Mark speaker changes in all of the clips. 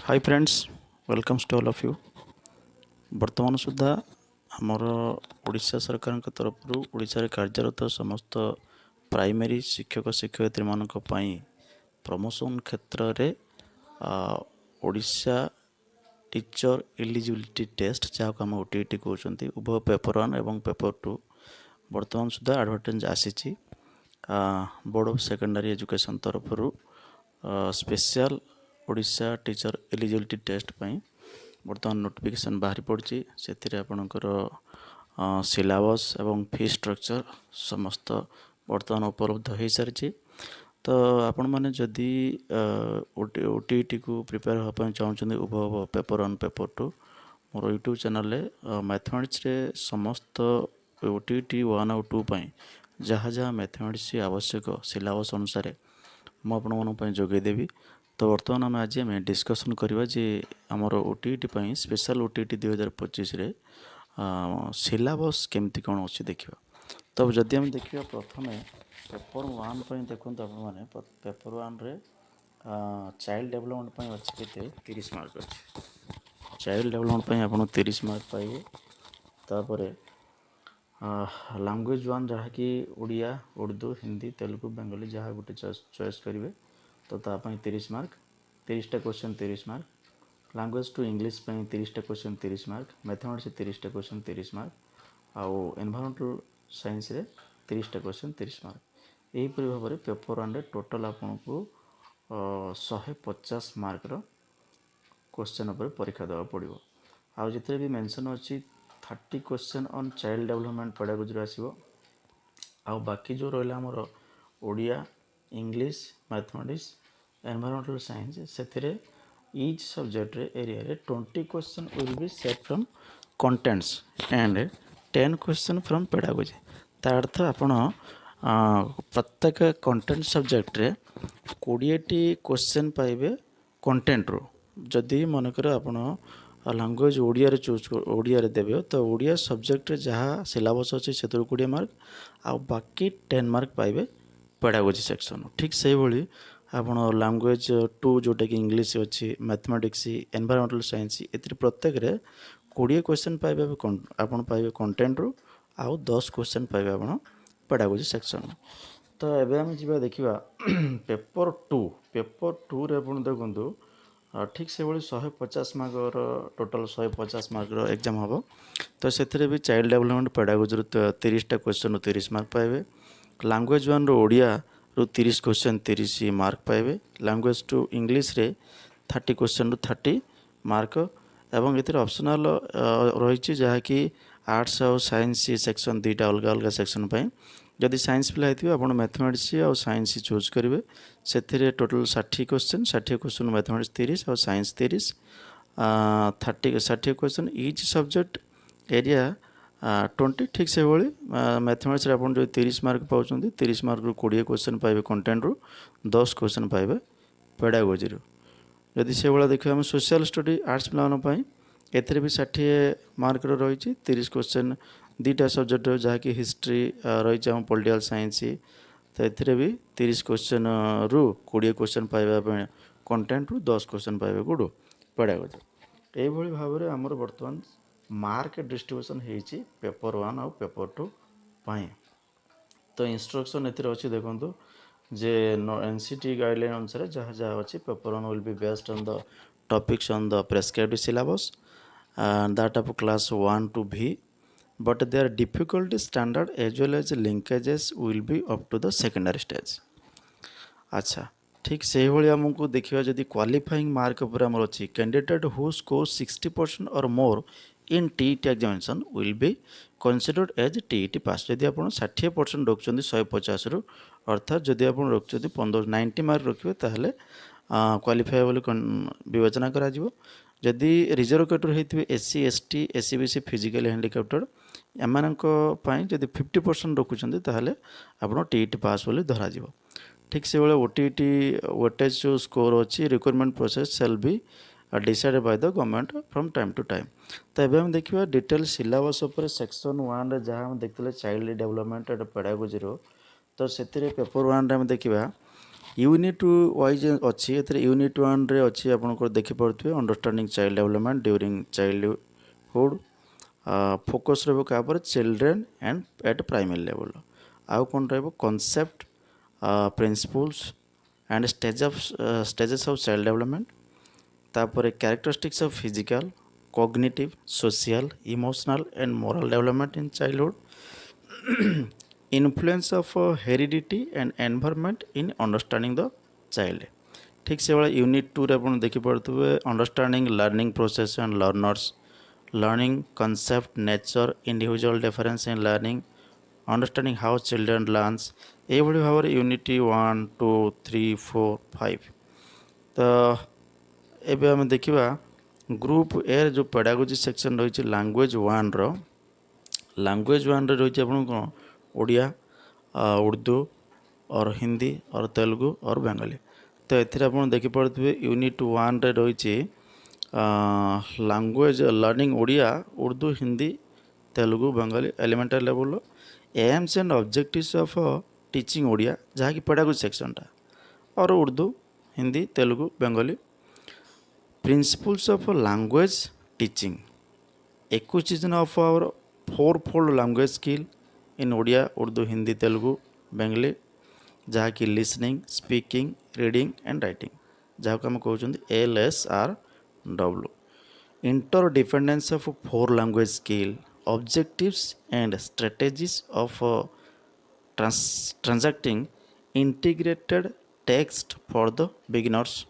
Speaker 1: Hi friends, welcomes to all of you. वर्तमान सुधा आमर ओडिशा सरकार तरफ ओडिशा कार्यरत समस्त प्राइमरी शिक्षक शिक्षयित्री मानक पई प्रमोशन क्षेत्र रे ओडिशा टीचर एलिजिबिलिटी टेस्ट जहाँ आम ओटीईटी कहते उभय पेपर 1 एवं पेपर 2 वर्तमान सुधा एडवर्टाइज आसी बोर्ड ऑफ सेकेंडरी एजुकेशन तरफ special Odisha teacher eligibility test पाई बर्तमान नोटिफिकेशन बाहरी पड़ी से आपणकर सिलेबस एवं फी स्ट्रक्चर समस्त बर्तमान उपलब्ध हो सारी। तो आपण मैंने जदि ओटीईटी को प्रिपेयर होगा चाहते उभय पेपर 1 पेपर 2 मोर यूट्यूब चैनल मैथमेटिक्स रे समस्त ओटीईटी 1 और 2 पाई जहाँ जहाँ मैथमेटिक्स आवश्यक सिलेबस अनुसार मुझे जोगेदेवी। तो बर्तमान आम आज आम डिस्कसन करवा जे आमर ओटीईटी स्पेशल ओटीईटी 2025 रे सिलेबस केमती कौन अच्छी देखा। तो जदि आम देखा प्रथम पेपर 1 देखो आपने पेपर 1 रे चाइल्ड डेवलपमेंट अच्छे के 30 मार्क अच्छे। चाइल्ड डेवलपमेंट आप 30 मार्क पाइबे। तापर लैंग्वेज 1 जहाँकि ओडिया उर्दू हिंदी तेलुगु बेंगली जहाँ गोटे चॉइस करेंगे तो तापाई 30 मार्क 30टा क्वेश्चन 30 मार्क। लैंग्वेज 2 इंग्लिश 30टा क्वेश्चन 30 मार्क। मैथमेटिक्स 30टा क्वेश्चन 30 मार्क आउ एनवायरमेंटल साइंस रे 30टा क्वेश्चन 30 मार्क। यहीपरि भाव में पेपर 1 रे टोटल आपन को 150 मार्क रो क्वेश्चन उपर परीक्षा देवा पड़ो। आउ जिते भी मेंशन अच्छी 30 question on child development pedagogy आसो। आउ बाकी जो रहा आमर Odia English mathematics environmental science से ईच सब्जेक्ट रे एरिया रे 20 question will be set from contents and 10 question from pedagogy. ता अर्थ आपण प्रत्येक कंटेंट सब्जेक्ट रे 20टी क्वेश्चन पाइबे कंटेंट रो। जदि मनकर आपण लैंग्वेज ओडिया रे चूज ओडिया रे देबे तो ओडिया सब्जेक्ट रे जहाँ सिलेबस अच्छे से 20 मार्क आ बाकी 10 मार्क पाइबे पेडागोजी सेक्शन। ठीक से भाई आपण लैंग्वेज 2 जोटा कि इंग्लिश अच्छी मैथमेटिक्स एनवायरमेंटल साइंस ए प्रत्येक रे 20 क्वेश्चन पाइबे आपण पाइबे कंटेंट रू आउ 10 क्वेश्चन पाइबे आपण पेडागोजी सेक्शन। तो एबे हम जीवा देखिबा पेपर 2 रे आपण देखंतु ठीक से भाई 150 मार्क टोटल 150 मार्क एग्जाम हम। तो से भी चाइल्ड डेवलपमेंट पेडागोजी 30टा क्वेश्चन 30 मार्क पाइबे। लैंग्वेज 1 ओडिया 30 क्वेश्चन 30 मार्क पाइबे। लैंग्वेज 2 इंग्लिश रे 30 क्वेश्चन 30 मार्क एवं ये ऑप्शनल रही जहाँकि आर्ट्स और साइंस सेक्शन 2टा अलग अलग सेक्शन पाई। जदि साइंस पिला होती आप मैथमेटिक्स और साइंस चूज करेंगे से टोटल 60 क्वेश्चन मैथमेटिक्स 30 और science 30 60 question each subject area 20। ठीक से भाई मैथमेटिक्स आप जो 30 मार्क पाँच 30 मार्क रू 20 क्वेश्चन पाइबे कंटेंट रू 10 क्वेश्चन पाइबे पेडागोजी रू। जदि से भाई देखिए आम सोशल स्टडी आर्ट्स पाई एथिरे भी 60 मार्क रही 30 क्वेश्चन 2टा सब्जेक्ट जहाँकि हिस्ट्री रही आम पॉलिटिकल साइंस तो ये भी 30 क्वेश्चन रु 20 क्वेश्चन पाइबा कंटेंट रू 10 क्वेश्चन पाइबे कौटू पेडागोजी। यही भाव में आमर बर्तमान मार्क डिस्ट्रीब्यूशन होती पेपर 1 और पेपर 2 पाई। तो इंस्ट्रक्शन एथिरे अच्छी देखो जे एनसीटी गाइडलाइन अनुसार जहाँ जहाँ अच्छी paper 1 will be based on the topics on the prescribed syllabus and that of class 1 to V, but their difficulty standard as well as linkages will be up to the secondary stage। अच्छा ठीक से भाई आमको देखा जदि qualifying mark पर आमर अच्छी candidate who score 60% or more in TET examination will be considered as TET pass. जदि आप 60% रखुच्च 150 रु अर्थात जदि आप रखुच्च 90 मार्क रखिए ताहले क्वालिफाए बोली विवेचना करा जिवो। जदि रिजर्व कैटेगरी होते SC ST SC BC physically handicapped एमानक पई जदि 50% रखुच्च ताहले आपण टीईटी पास बोली धरा जिवो। ठीक से भाई ओटीईटी वेटेज जो स्कोर अच्छी requirement process shall be decided by the government from time to time. तो एबे हम देखिबा डिटेल सिलेबस ऊपर सेक्शन 1 रे जहाँ हम देखते चाइल्ड डेवलपमेंट एंड पेडागोजी रो। तो से पेपर 1 रे हम देखिबा यूनिट वाइज अच्छी एथरे यूनिट 1 रे अच्छी आपनकर देखि पड़थुए understanding child development during childhood focus रहबो का पर children and at primary level आउ कोन रहबो concept principles and stages of child development तापर characteristics of physical cognitive social emotional and moral development in childhood influence of heredity and environment in understanding the child ठीक से भाई unit 2 रे अपन देखि पड़थुए understanding learning process and learners learning concept nature individual difference in learning understanding how children learns ଏଇଭଳି ଭାବରେ unit 1 2 3 4 5 ତ ଏବେ ଆମେ ଦେଖିବା ଗ୍ରୁପ ଏ ରେ ଯେଉଁ ପେଡାଗୋଜି ସେକ୍ସନ୍ ରହିଛି ଲାଙ୍ଗୁଏଜ୍ 1 ର ଲାଙ୍ଗୁଏଜ୍ 1 ରେ ରହିଛି ଆପଣଙ୍କୁ କ'ଣ ଓଡ଼ିଆ ଉର୍ଦ୍ଦୁ और हिंदी और तेलुगु और बेंगली तो एथिरे आपण देखिपड़ुथिबे यूनिट 1 रे रहिछि language learning Odia Urdu Hindi Telugu Bengali elementary level aims and objectives of teaching Odia जहाँ कि पेडागोजी सेक्शन टा और Urdu Hindi Telugu Bengali principles of language teaching acquisition of our four fold language skill in Odia Urdu Hindi Telugu Bengali जहाँकि listening speaking reading and writing जहाँ को आम कहते LSRW inter dependence of four language skill objectives and strategies of transacting integrated text for the beginners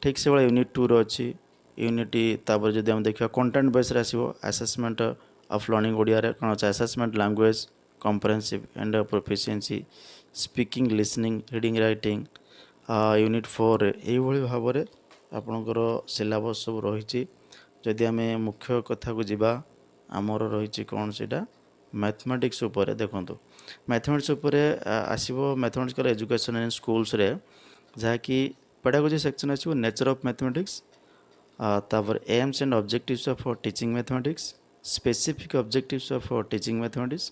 Speaker 1: ठीक से भाई unit 2 अच्छी unit तापर जब आम देखा कंटेंट बेस आसो असेसमेंट ऑफ लर्निंग ओडिया रे कौन अच्छे assessment language comprehensive and proficiency speaking listening reading writing unit 4 ये भाव में आपणकर सिलेबस सब रही जदि आम मुख्य कथा को जीवा आमर रही कौन सीटा मैथमेटिक्स उपर देखो मैथमेटिक्स उपर आसो मैथमेटिकल एजुकेशन इन स्कूल्स रे जहाँकि पेडागोजी सेक्शन आसो नेचर ऑफ मैथमेटिक्स तापर aims and objectives of teaching mathematics specific objectives of teaching mathematics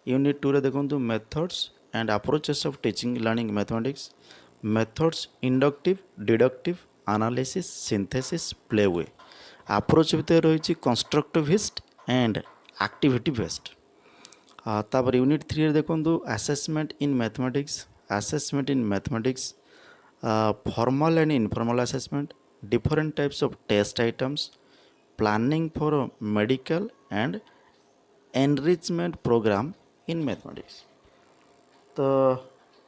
Speaker 1: unit 2 रे देखो methods and approaches of teaching learning mathematics methods inductive deductive analysis synthesis play way approach भितर रही constructivist and activity based तापर unit 3 रे देखो assessment in mathematics formal and informal assessment different types of test items planning for medical and enrichment programme in mathematics तो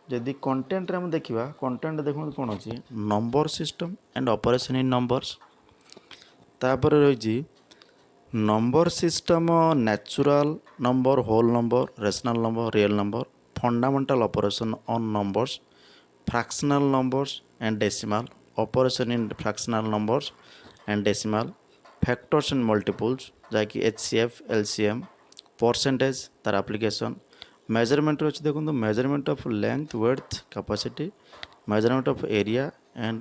Speaker 1: जदि content रे हम देखिबा कंटेंट देखो कौन अच्छी number system and operation in numbers तापर रही number system natural number whole number rational number real number fundamental operation on numbers fractional numbers and decimal operation in fractional numbers and decimal factors and multiples जहाँकि HCF LCM percentage तार application measurement अच्छे देखो measurement of length width capacity measurement of area and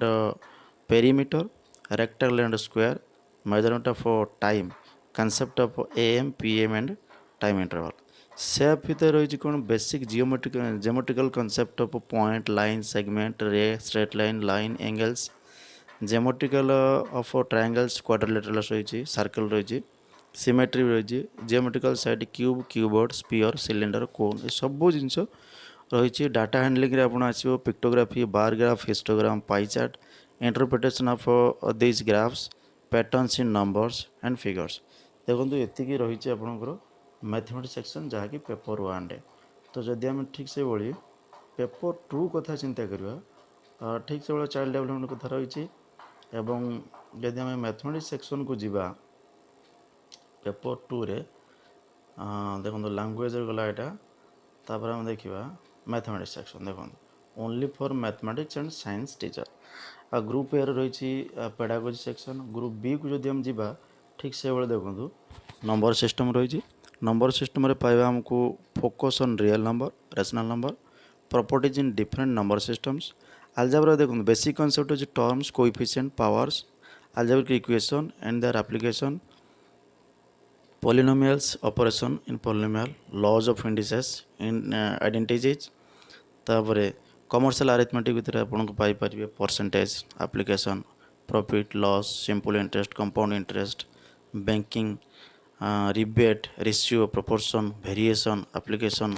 Speaker 1: perimeter rectangle and square measurement of time concept of AM PM and time interval सेप भितर रही कौन basic geometrical concept of point line segment ray straight line angles geometrical of triangles quadrilaterals रही circle रही symmetry रही geometrical side cube cuboid sphere cylinder cone ये सब जिनस रही डाटा हैंडलिंग आप आसो pictography bar graph histogram pie chart interpretation of this graphs patterns in numbers and figures देखो ये रही आपंकर मैथमेटिक्स सेक्शन जहाँकि पेपर 1 रे तो जदि आम ठीक से भाई पेपर 2 कथा चिंता करवा ठीक से भाई चाइल्ड डेवलपमेंट कथा रही एवं जदि आम मैथमेटिक्स सेक्शन को जीवा पेपर 2 रे देखो लैंग्वेज गला यहाँ आम देखा मैथमेटिक्स सेक्शन देखो only for mathematics and science teacher group A रही पेडागोजी सेक्शन ग्रुप बी को जदि हम जीवा ठीक से भाई देखो नंबर सिस्टम रही नंबर सिस्टम रे पाइबा हमको focus on real number rational number properties in different number systems algebra देखो बेसिक कॉन्सेप्ट होची terms coefficient powers algebraic equation and their application polynomials operation in polynomial laws of indices in identities तापर commercial arithmetic भितर आपको पाइपर percentage application profit loss simple interest compound interest banking rebate ratio proportion variation application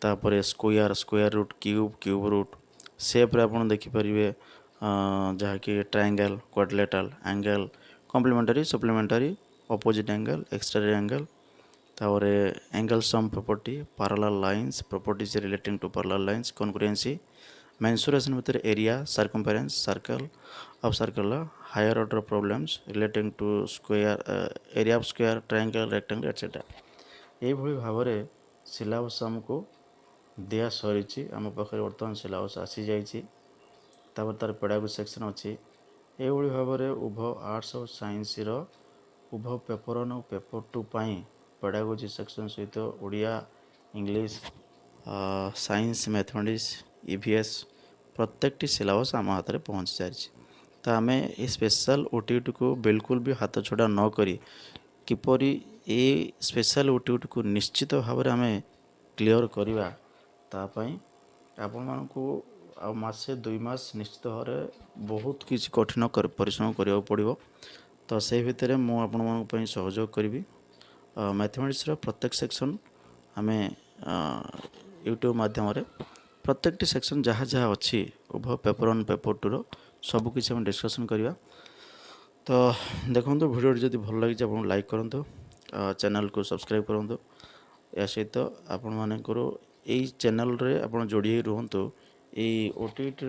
Speaker 1: तापर square root cube root सेप्रे आप देखिपारे जहाँकि triangle quadrilateral angle complementary supplementary opposite angle exterior angle तापर angle sum property parallel lines properties relating to parallel lines congruency mensuration भितर area circumference circle of circle higher order problems relating to square area of square triangle rectangle etcetera यही भाव में syllabus आमको दिया सरी आम पाखे बर्तमान सिलेबस आसी जाइए तार पेडागोजी सेक्शन अच्छी यही भाव में उभय आर्ट्स और साइंस उभय पेपर 1 और पेपर 2 पेडागोजी सेक्शन सहित Odia English science mathematics EVS प्रत्येक सिलेबस आम हाथ में पहुँच सारी तो आम ये स्पेशल ओटीटी को बिल्कुल भी हाथ छड़ा न करी किपरि ये स्पेशल ओटीटी को निश्चित भाव में आम क्लीयर करवा तापाई आपण मानकु मासे 2 मास निश्चित भाव में बहुत किसी कठिन परिश्रम करने पड़ो तो से भितर मु आपण मानक सहयोग करी मैथमेटिक्स प्रत्येक सेक्शन आम यूट्यूब माध्यम प्रत्येक सेक्शन जहाँ जहाँ अच्छी उभय पेपर 1 पेपर 2 सबकि आम डिस्कसन करवा तो देखो वीडियो जब भल लगी आप लाइक करूँ चैनल को सब्सक्राइब करूँ या सहित आपण मानकर यही चैनल रे आप जोड़ी रुहतु ओटीटी